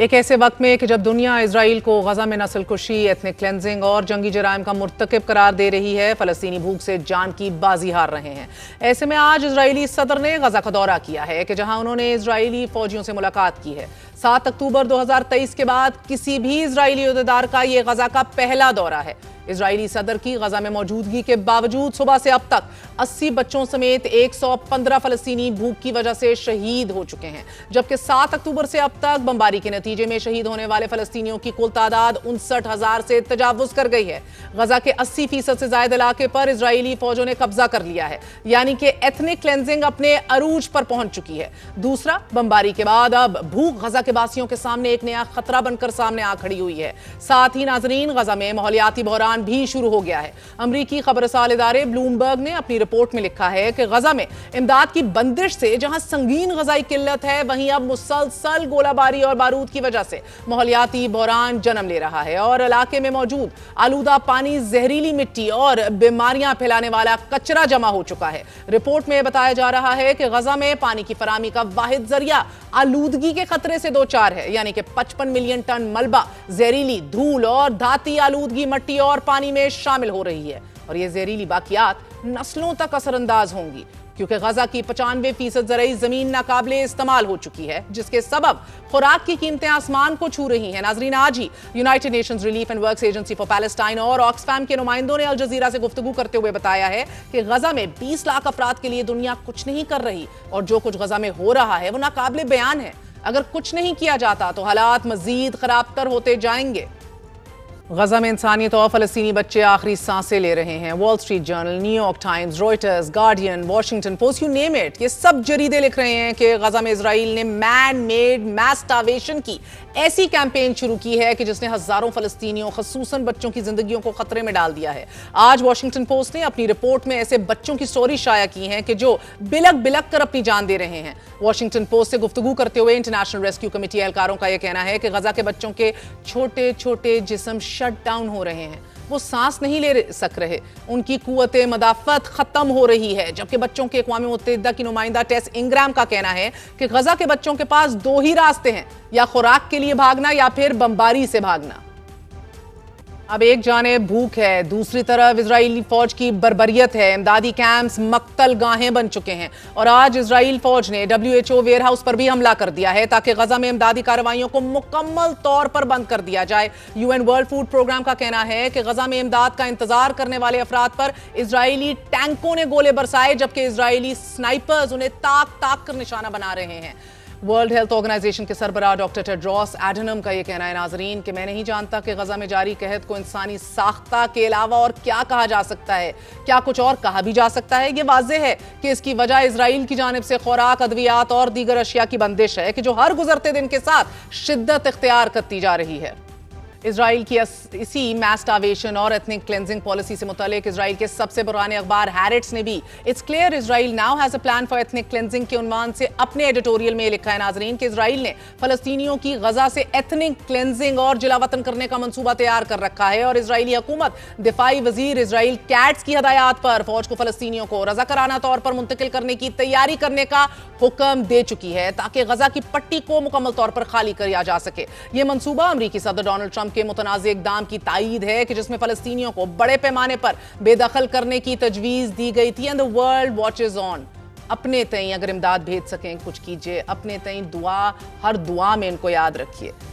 एक ऐसे वक्त में कि जब दुनिया इजराइल को गजा में नस्ल कुशी, एथनिक क्लेंजिंग और जंगी जराइम का मुर्तकिब करार दे रही है, फलस्तीनी भूख से जान की बाजी हार रहे हैं। ऐसे में आज इजरायली सदर ने गजा का दौरा किया है कि जहां उन्होंने इजरायली फौजियों से मुलाकात की है। 7 अक्टूबर 2023 के बाद किसी भी इजरायली उहदेदार का यह गजा का पहला दौरा है। इजरायली सदर की गजा में मौजूदगी के बावजूद सुबह से अब तक 80 बच्चों समेत 115 फलस्तीनी भूख की वजह से शहीद हो चुके हैं, जबकि 7 अक्टूबर से अब तक बमबारी के नतीजे में शहीद होने वाले फलस्तीनियों की कुल तादाद 59,000 से तजावुज कर गई है। गजा के 80% से ज्यादा इलाके पर इजरायली फौजों ने कब्जा कर लिया है, यानी कि एथनिक क्लेंजिंग अपने अरूज पर पहुंच चुकी है। दूसरा, बमबारी के बाद अब भूख गजा के वासियों के सामने एक नया खतरा बनकर सामने आ खड़ी हुई है। साथ ही नाजरीन, गजा में माहौलियाती बहरान भी शुरू हो गया है। अमरीकी खबरसाल इदारे ब्लूमबर्ग ने अपनी रिपोर्ट में लिखा है कि गजा में इमदाद की बंदिश से जहां संगीन गजाई किल्लत है, वहीं अब मुसलसल गोलाबारी और बारूद की वजह से माहौलियाती बहरान जन्म ले रहा है और इलाके में मौजूद आलूदा पानी, जहरीली मिट्टी और बीमारियां फैलाने वाला कचरा जमा हो चुका है। रिपोर्ट में बताया जा रहा है कि गजा में पानी की फराहमी का वाहिद जरिया आलूदगी के खतरे से दो चार है, यानी कि 55 मिलियन टन मलबा, जहरीली धूल और धाती आलूदगी मट्टी और पानी में शामिल हो रही है। और ये जहरीली बाकियात नस्लों तक असरअंदाज होंगी, क्योंकि गजा की 95% ज़राई जमीन नाकाबिले इस्तेमाल हो चुकी है, जिसके सबब खुराक की कीमतें आसमान को छू रही हैं। नाजरीन, आज ही United Nations relief and works agency for Palestine और ऑक्सफैम के नुमाइंदों ने अल जजीरा से गुफ्तगू करते हुए बताया है कि गजा में 20 लाख अफराद के लिए दुनिया कुछ नहीं कर रही और जो कुछ गजा में हो रहा है वो नाकाबिले बयान है। अगर कुछ नहीं किया जाता तो हालात मजीद खराबतर होते जाएंगे। गजा में इंसानियत और फलस्तीनी बच्चे आखिरी सांसें ले रहे हैं। Wall street journal, New York times, Reuters, guardian, Washington post, you name it, ये सब जरीदे लिख रहे हैं कि गजा में इजराइल ने मैन मेड मैस स्टार्वेशन की ऐसी कैंपेन शुरू की है कि जिसने हजारों फलस्तीनियों, खसूसन बच्चों की जिंदगियों को खतरे में डाल दिया है। आज वॉशिंगटन पोस्ट ने अपनी रिपोर्ट में ऐसे बच्चों की स्टोरी शाया की है कि जो बिलक बिलक कर अपनी जान दे रहे हैं। वॉशिंगटन पोस्ट से गुफ्तगू करते हुए इंटरनेशनल रेस्क्यू कमेटी एहलकारों का यह कहना है कि गजा के बच्चों के छोटे छोटे जिस्म शट डाउन हो रहे हैं, वो सांस नहीं ले सक रहे, उनकी कुव्वते मदाफत खत्म हो रही है। जबकि बच्चों के अक़वाम मुत्तहिदा की नुमाइंदा टेस इंग्राम का कहना है कि गजा के बच्चों के पास दो ही रास्ते हैं, या खुराक के लिए भागना या फिर बमबारी से भागना। अब एक जानिब भूख है, दूसरी तरफ इजरायली फौज की बर्बरियत है। इमदादी कैंप्स मक्तल गाहें बन चुके हैं और आज इजराइल फौज ने WHO वेयर हाउस पर भी हमला कर दिया है ताकि गजा में इमदादी कार्रवाइयों को मुकम्मल तौर पर बंद कर दिया जाए। UN वर्ल्ड फूड प्रोग्राम का कहना है कि गजा में इमदाद का इंतजार करने वाले अफराद पर इजरायली टैंकों ने गोले बरसाए, जबकि इजरायली स्नाइपर्स उन्हें ताक ताक कर निशाना बना रहे हैं। वर्ल्ड हेल्थ ऑर्गेनाइजेशन के सरबराह डॉक्टर टेड्रोस एडनम का यह कहना है नाजरीन कि मैं नहीं जानता कि गजा में जारी कहत को इंसानी साख्ता के अलावा और क्या कहा जा सकता है। क्या कुछ और कहा भी जा सकता है? ये वाज़ेह है कि इसकी वजह इजराइल की जानिब से खुराक, अद्वियात और दीगर अशिया की बंदिश है कि जो हर गुजरते दिन के साथ शिद्दत इख्तियार करती जा रही है। इजराइल की इसी मैस स्टार्वेशन और एथनिक क्लेंजिंग पॉलिसी से मुतालिक इजराइल के सबसे पुराने अखबार हैरेट्स ने भी it's clear Israel now has a plan for ethnic cleansing के उन्वान से अपने एडिटोरियल में लिखा है नाजरीन कि इजराइल ने फलस्तीनियों की गजा से एथनिक क्लेंजिंग और जिलावतन करने का मंसूबा तैयार कर रखा है और इजरायली हुकूमत दिफाई वजीर इजराइल कैट्स की हदायत पर फौज को फलस्तीनियों को रज़ाकाराना तौर पर मुंतकिल करने की तैयारी करने का हुक्म दे चुकी है ताकि गजा की पट्टी को मुकम्मल तौर पर खाली किया जा सके। यह मंसूबा अमरीकी सदर डोनाल्ड ट्रंप के मुतनाज़िर इक़दाम की तायीद है कि जिसमें फलस्तीनियों को बड़े पैमाने पर बेदखल करने की तजवीज़ दी गई थी। And the world watches on. अपने तई अगर इमदाद भेज सकें कुछ कीजिए, अपने तई दुआ, हर दुआ में इनको याद रखिए।